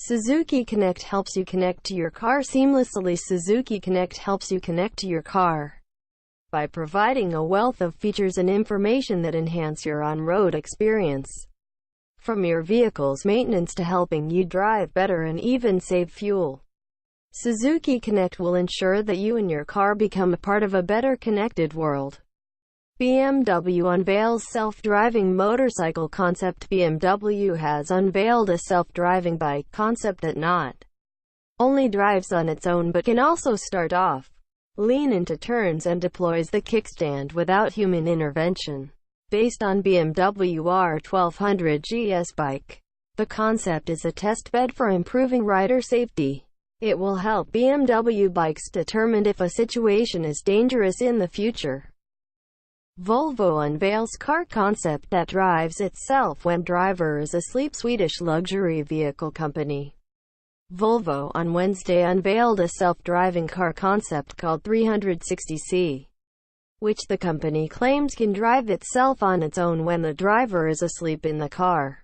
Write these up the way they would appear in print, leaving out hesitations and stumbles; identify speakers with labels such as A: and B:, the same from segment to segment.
A: Suzuki Connect helps you connect to your car seamlessly. Suzuki Connect helps you connect to your car by providing a wealth of features and information that enhance your on-road experience. From your vehicle's maintenance to helping you drive better and even save fuel, Suzuki Connect will ensure that you and your car become a part of a better connected world. BMW unveils self-driving motorcycle concept. BMW has unveiled a self-driving bike concept that not only drives on its own but can also start off, lean into turns and deploys the kickstand without human intervention. Based on BMW R 1200 GS bike, the concept is a test bed for improving rider safety. It will help BMW bikes determine if a situation is dangerous in the future. Volvo unveils car concept that drives itself when driver is asleep. Swedish luxury vehicle company Volvo on Wednesday unveiled a self-driving car concept called 360C, which the company claims can drive itself on its own when the driver is asleep in the car.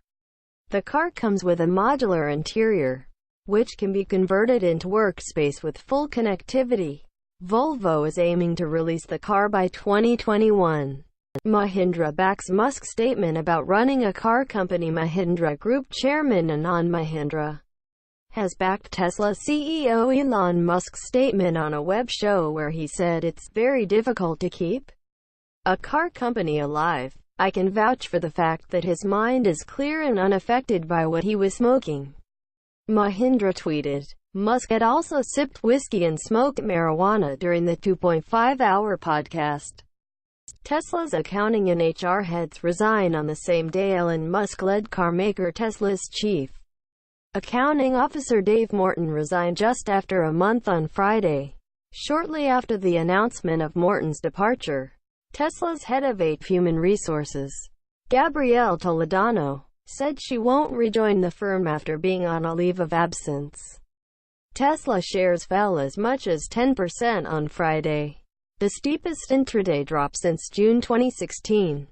A: The car comes with a modular interior, which can be converted into workspace with full connectivity. Volvo is aiming to release the car by 2021. Mahindra backs Musk's statement about running a car company. Mahindra Group chairman Anand Mahindra has backed Tesla CEO Elon Musk's statement on a web show where he said it's very difficult to keep a car company alive. I can vouch for the fact that his mind is clear and unaffected by what he was smoking, Mahindra tweeted. Musk had also sipped whiskey and smoked marijuana during the 2.5-hour podcast. Tesla's accounting and HR heads resign on the same day. Elon Musk-led carmaker Tesla's chief accounting officer Dave Morton resigned just after a month on Friday. Shortly after the announcement of Morton's departure, Tesla's head of human resources, Gabrielle Toledano, said she won't rejoin the firm after being on a leave of absence. Tesla shares fell as much as 10% on Friday, the steepest intraday drop since June 2016.